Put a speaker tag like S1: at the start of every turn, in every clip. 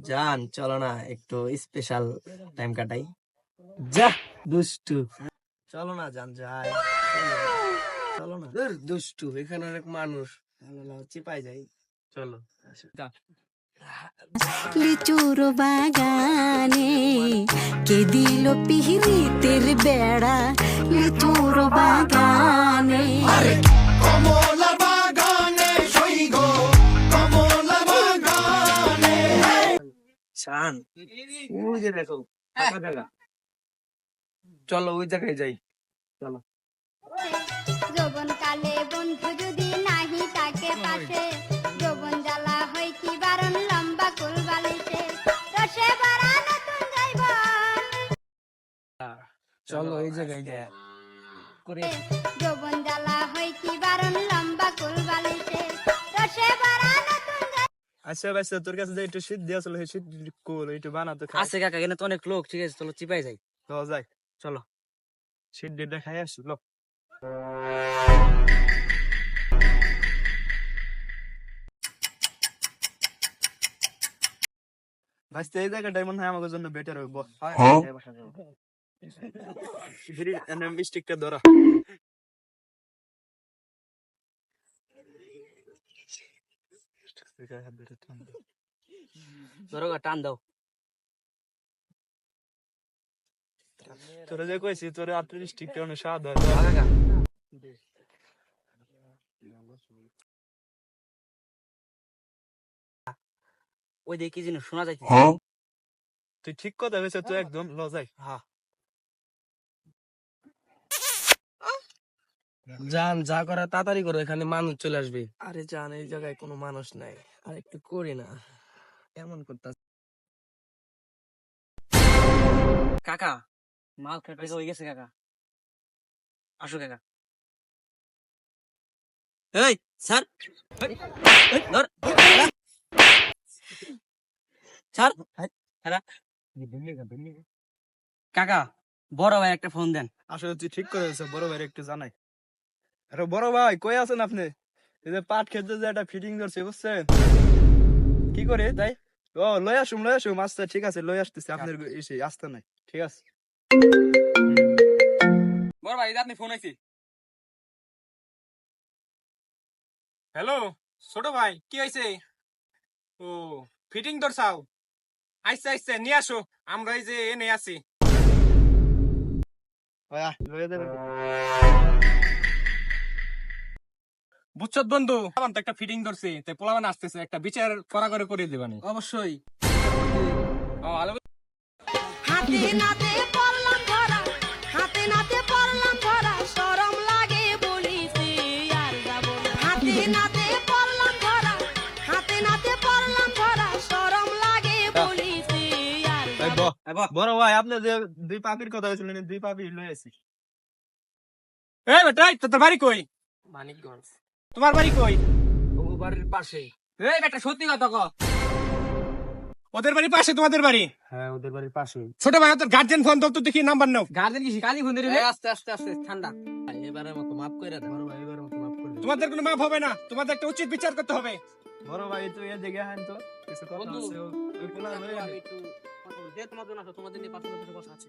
S1: জান চলো না একটু স্পেশাল টাইম কাটাই। যা দুষ্টু, চলো না জান যাই, চলো না। দুষ্টু, এখানে অনেক মানুষ, চিপাই যাই, চলো।
S2: লিচুর বাগানে কে দিল পিহিতের বেড়া, লিচুর বাগানে
S3: কমলা বাগানে সইগ কমলা বাগানে।
S1: জান ওই যে দেখো ফাঁকা জায়গা, চলো ওই জায়গায় যাই, চলো।
S4: যৌবন কালে বন্ধু যদি নাহি তাকে পাশে, যৌবন জ্বালা হয় কি বারণ লম্বা কুল বালিশে, রসে ভরা নতুন যৌবন,
S1: চলো এই জায়গায় যাই করে।
S4: যৌবন জ্বালা হয় কি বারণ লম্বা কুল বালিশে, রসে ভরা নতুন
S5: আচ্ছা আচ্ছা, তোর কাছে যে একটু শীত দিয়ে আসলে শীত কোল একটু বানাতে খাই।
S1: আছে কাকা, এখানে তো অনেক লোক, ঠিক আছে চলো চিপাই যাই,
S5: তো যাই,
S1: চলো।
S5: শীত দিয়ে খাই আসি লোক। ভাইস্তে এই জায়গাটাই মনে হয় আমাদের জন্য বেটার হবে। মিস্টিকটা ধরা
S1: ধরো গা, টান দাও।
S5: তোরা যে কইছি তোর আর্টিস্টিকটা অনেক স্বাদ হয়।
S1: কাকা ওই দেখি কি জিনিস শোনা যাইছে।
S5: তুই ঠিক কথা হয়েছে, তুই একদম লজাই।
S1: হ্যাঁ জান, যা করা তাড়াতাড়ি করো, এখানে মানুষ চলে আসবে। আরে জান এই জায়গায় কোনো মানুষ নাই, আর একটু করি না, এমন করতে। কাকা মাল খেতে হয়ে গেছে কাকা, আসো কাকা। এই স্যার, ধর স্যার, কাকা বড় ভাই একটা ফোন দেন।
S5: আসলে তুই ঠিক করে দিয়েছ, বড় ভাই একটু জানাই। আরে বড় ভাই কই আছেন আপনি? এই যে পাট খেতে যে একটা ফিটিং করছে বুঝছেন, কি করে তাই? ও লই আসুম আচ্ছা ঠিক আছে, লই আসতেছি। আপনার এসে আসতে নাই, ঠিক আছে।
S1: বড় ভাই আপনি ফোন আইছি।
S6: হ্যালো ছোট ভাই, কি হয়েছে? ও ফিটিং ধরছাও? আইসা আইসা নিয়ে আসো, আমরা এই যে এনে আছি।
S5: লইয়া দেবেন।
S6: বুঝছো বন্ধু, আমার তো একটা ফিটিং ধরছে, তাই পোলাবান আসতেছে, একটা বিচার করা করে দিবানি।
S1: অবশ্যই।
S6: ও আলো
S2: হাতে নাতে পড়লাম ধরা, হাতে নাতে পড়লাম ধরা, শরম লাগে বলিছি আর যাব না। হাতে নাতে পড়লাম ধরা, হাতে নাতে পড়লাম ধরা, শরম লাগে বলিছি আর
S5: এই
S2: যাব না।
S5: বড় ভাই আপনি যে দুই পাপির কথা বলছিলেন, দুই পাপি লই আসি।
S6: এই বেটা, তোর বাড়ি কই?
S1: মানিকগঞ্জ।
S6: তোমার বাড়ি কই?
S1: ও বাড়ির পাশেই।
S6: এই বেটা সত্যি কথা ক। ওদের বাড়ি পাশে তোমাদের বাড়ি?
S5: হ্যাঁ ওদের বাড়ির পাশেই।
S6: ছোট ভাই তোর গার্জেন ফোন দাও তো দেখি, নাম্বার নাও।
S1: গার্জেন কি কালি ফোন দিবে? আস্তে আস্তে আস্তে, ঠান্ডা। এবারের মতো মাফ করে দে বড় ভাই, এবারের মতো মাফ করে দে।
S6: তোমাদের কোনো মাপ হবে না, তোমাদের একটা উচিত বিচার করতে হবে।
S5: বড় ভাই তুই এর দিকে হান তো, কিছু কথা
S1: বন্ধু,
S5: আছে। ওই পোলা লই আনি।
S1: আমি একটু কথা বলি। যে তোমার জন্য আসো, তোমাদের নিয়ে পার্সোনাল কিছু কথা আছে।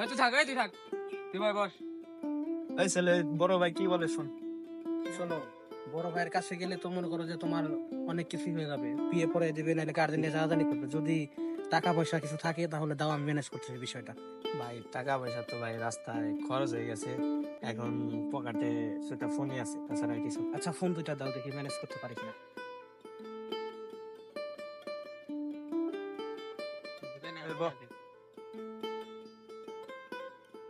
S6: এই তুই থাক, এই তুই থাক, তুই ভাই বস।
S5: এই ছেলে বড় ভাই কি বলে শোন।
S7: শোনো, বড় ভাইয়ের কাছে গেলে তো মনে করো যে তোমার অনেক কিছু হয়ে যাবে, বিয়ে পরে দেবে, নাহলে গার্জেন নিয়ে জানাজানি করবে। যদি টাকা পয়সা কিছু থাকে তাহলে দাও, আমি ম্যানেজ করতেছি বিষয়টা।
S1: ভাই টাকা পয়সা তো ভাই রাস্তায় খরচ হয়ে গেছে, এখন পকেটে সেটা ফোনই আছে, তাছাড়া আর কিছু।
S7: আচ্ছা ফোন দুইটা দাও, দেখি ম্যানেজ করতে পারি কিনা।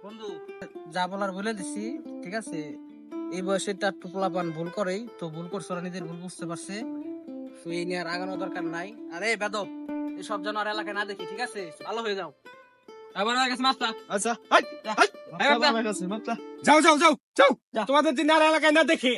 S1: বন্ধু
S7: যা বলার বলে দিছি, ঠিক আছে? এই বয়সে তো একটু পোলাপান ভুল করেই, তো ভুল করছে, ওরা নিজের ভুল বুঝতে পারছে, তো এই নিয়ে আর আগানোর দরকার নাই। আরে বেদব, এসব যেন আর এলাকায় না দেখি, ঠিক আছে? ভালো হয়ে যাও।
S6: আবার আমার কাছে মাছটা।
S5: আচ্ছা
S6: এই,
S5: আমার কাছে মাপটা।
S6: যাও যাও যাও যাও, তোমাদের দিন আর এলাকায় না দেখি।